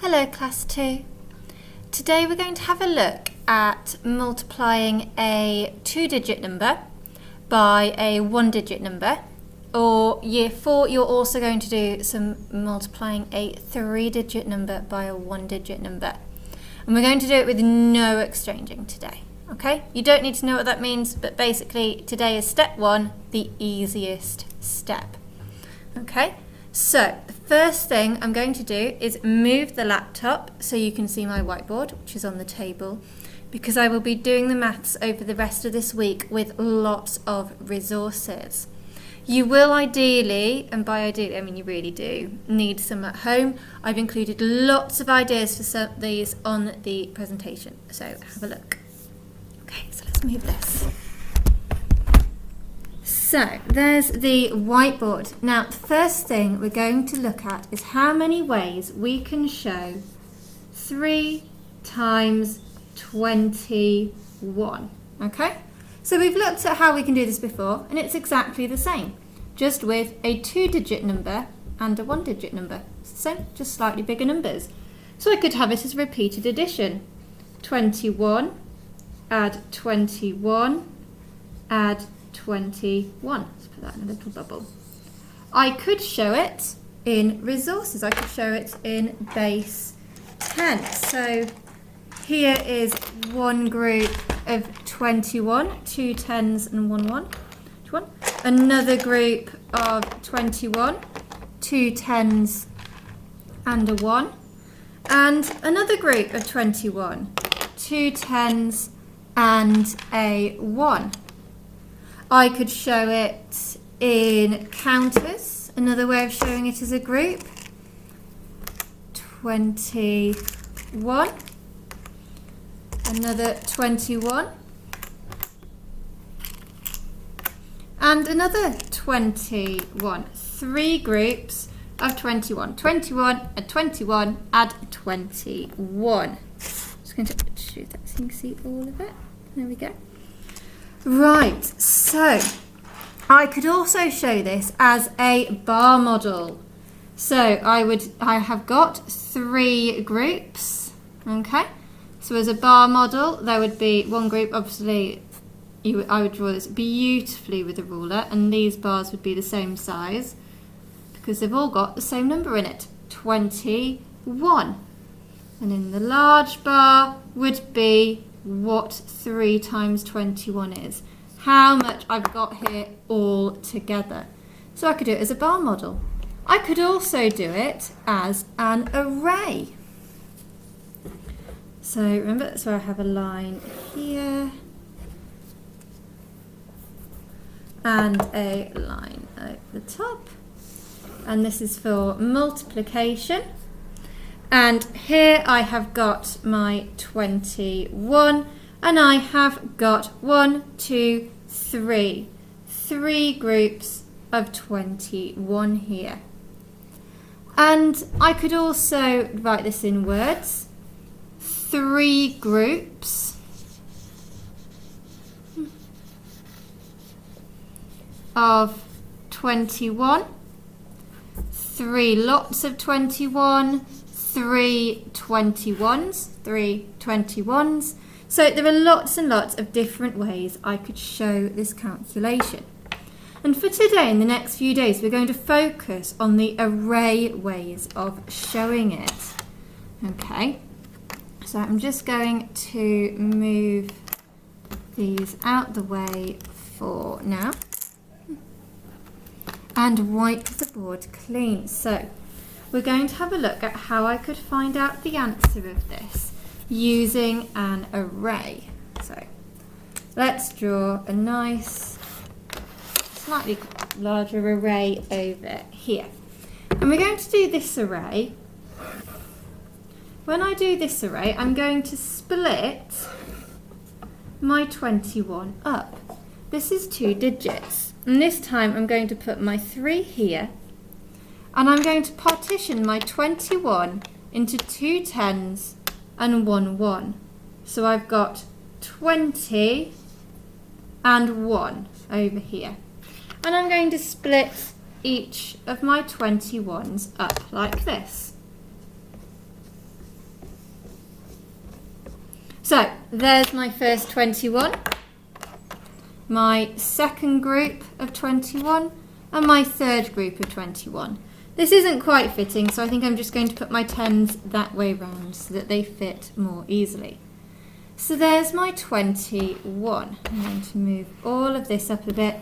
Hello Class 2. Today we're going to have a look at multiplying a 2-digit number by a 1-digit number, or Year 4 you're also going to do some multiplying a 3-digit number by a 1-digit number. And we're going to do it with no exchanging today, okay? You don't need to know what that means, but basically today is step 1, the easiest step, okay? So the first thing I'm going to do is move the laptop so you can see my whiteboard, which is on the table, because I will be doing the maths over the rest of this week with lots of resources. You will ideally, and by ideally I mean you really do, need some at home. I've included lots of ideas for some of these on the presentation, so have a look. Okay, so let's move this. So there's the whiteboard. Now the first thing we're going to look at is how many ways we can show 3 times 21. Okay? So we've looked at how we can do this before, and it's exactly the same, just with a 2-digit number and a 1-digit number. It's the same, just slightly bigger numbers. So I could have it as repeated addition. 21, add 21, add 21. Let's put that in a little bubble. I could show it in resources. I could show it in base 10. So here is one group of 21, 2 10s and 1 1. Another group of 21, 2 10s and a 1. And another group of 21, 2 10s and a 1. I could show it in counters, another way of showing it as a group. 21, another 21, and another 21. 3 groups of 21. 21, add 21, add 21. Just going to shoot that so you can see all of it. There we go. Right, so I could also show this as a bar model. So I have got 3 groups, okay? So as a bar model, there would be one group, obviously I would draw this beautifully with a ruler, and these bars would be the same size because they've all got the same number in it, 21. And in the large bar would be what 3 times 21 is, how much I've got here all together. So I could do it as a bar model. I could also do it as an array. So remember, that's where I have a line here and a line at the top, and this is for multiplication. And here I have got my 21, and I have got 1, 2, 3. 3 groups of 21 here. And I could also write this in words. 3 groups of 21. 3 lots of 21. 3 21s. So there are lots and lots of different ways I could show this calculation. And for today, in the next few days, we're going to focus on the array ways of showing it. Okay, so I'm just going to move these out the way for now and wipe the board clean. So we're going to have a look at how I could find out the answer of this using an array. So let's draw a nice, slightly larger array over here. And we're going to do this array. When I do this array, I'm going to split my 21 up. This is 2 digits. And this time I'm going to put my 3 here. And I'm going to partition my 21 into 2 10s and 1 1. So I've got 20 and 1 over here. And I'm going to split each of my 21s up like this. So there's my first 21, my second group of 21, and my third group of 21. This isn't quite fitting, so I think I'm just going to put my 10s that way round so that they fit more easily. So there's my 21. I'm going to move all of this up a bit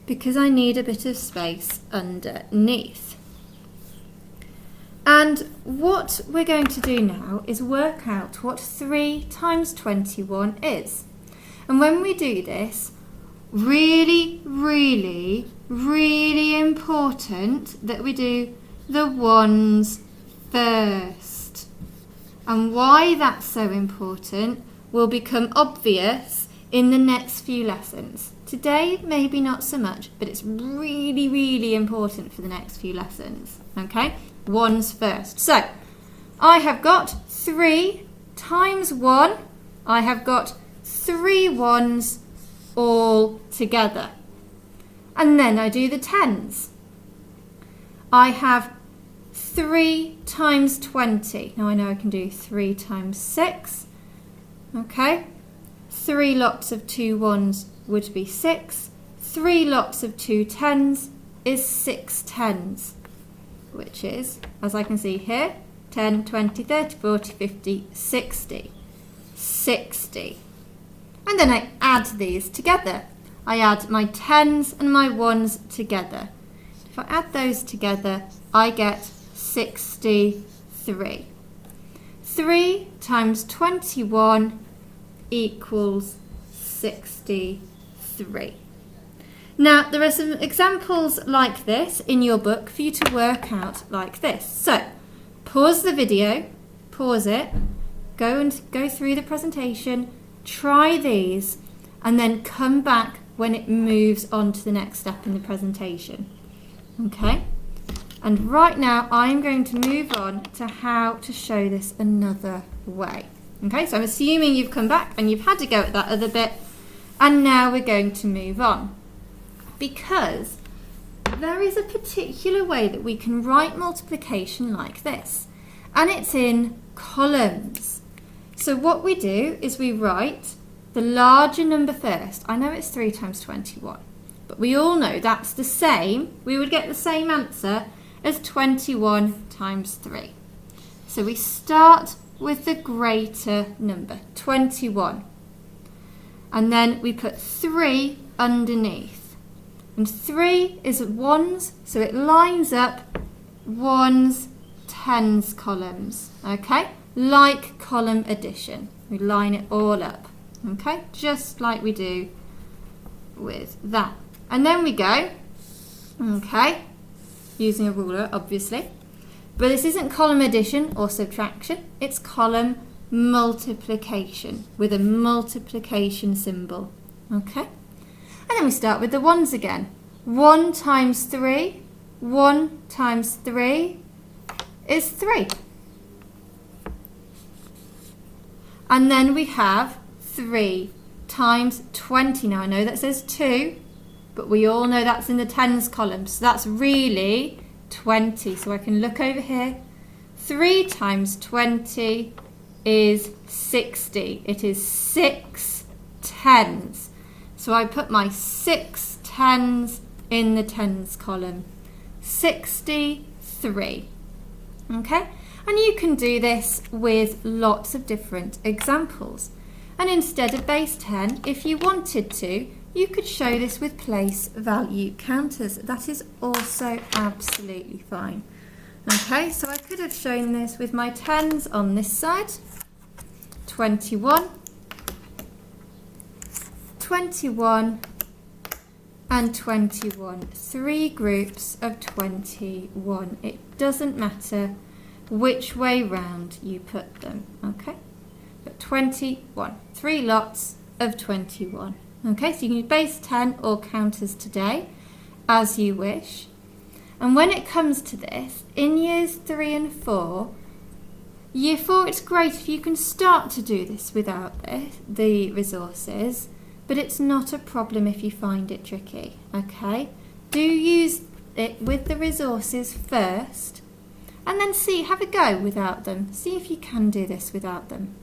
because I need a bit of space underneath. And what we're going to do now is work out what 3 times 21 is. And when we do this, really, really, really important that we do the ones first. And why that's so important will become obvious in the next few lessons. Today, maybe not so much, but it's really, really important for the next few lessons. Okay? Ones first. So, I have got 3 times 1. I have got 3 ones all together. And then I do the 10s. I have 3 times 20. Now I know I can do 3 times 6. Okay. 3 lots of 2 ones would be 6. 3 lots of 2 10s is 6 10s, which is, as I can see here, 10, 20, 30, 40, 50, 60. 60. And then I add these together. I add my 10s and my 1s together. If I add those together, I get 63. 3 times 21 equals 63. Now, there are some examples like this in your book for you to work out like this. So, pause the video, pause it, go through the presentation, try these, and then come back when it moves on to the next step in the presentation. Okay? And right now, I'm going to move on to how to show this another way. Okay, so I'm assuming you've come back and you've had to go at that other bit, and now we're going to move on. Because there is a particular way that we can write multiplication like this, and it's in columns. So what we do is we write the larger number first. I know it's 3 times 21, but we all know that's the same. We would get the same answer as 21 times 3. So we start with the greater number, 21. And then we put 3 underneath. And 3 is ones, so it lines up ones, 10s columns, okay? Like column addition. We line it all up, okay? Just like we do with that. And then we go, okay, using a ruler, obviously. But this isn't column addition or subtraction, it's column multiplication with a multiplication symbol, okay? And then we start with the ones again. 1 times 3, 1 times 3 is 3. And then we have 3 times 20. Now I know that says 2, but we all know that's in the tens column, so that's really 20. So I can look over here. 3 times 20 is 60. It is 6 tens. So I put my 6 tens in the tens column. 63. Okay? And you can do this with lots of different examples. And instead of base 10, if you wanted to, you could show this with place value counters. That is also absolutely fine. Okay, so I could have shown this with my 10s on this side. 21, 21, and 21. 3 groups of 21. It doesn't matter which way round you put them, okay? But 21, 3 lots of 21. Okay, so you can use base 10 or counters today, as you wish. And when it comes to this, in years 3 and 4, year 4 it's great if you can start to do this without the resources, but it's not a problem if you find it tricky, okay? Do use it with the resources first, and then have a go without them. See if you can do this without them.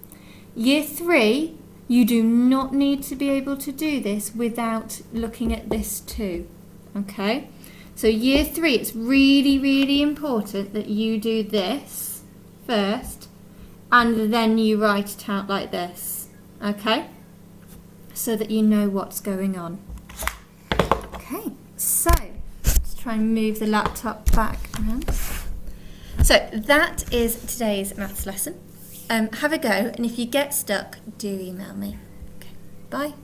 Year 3, you do not need to be able to do this without looking at this too. Okay? So year 3, it's really, really important that you do this first and then you write it out like this. Okay? So that you know what's going on. Okay, so let's try and move the laptop back around. So that is today's maths lesson. Have a go, and if you get stuck, do email me. Okay, bye.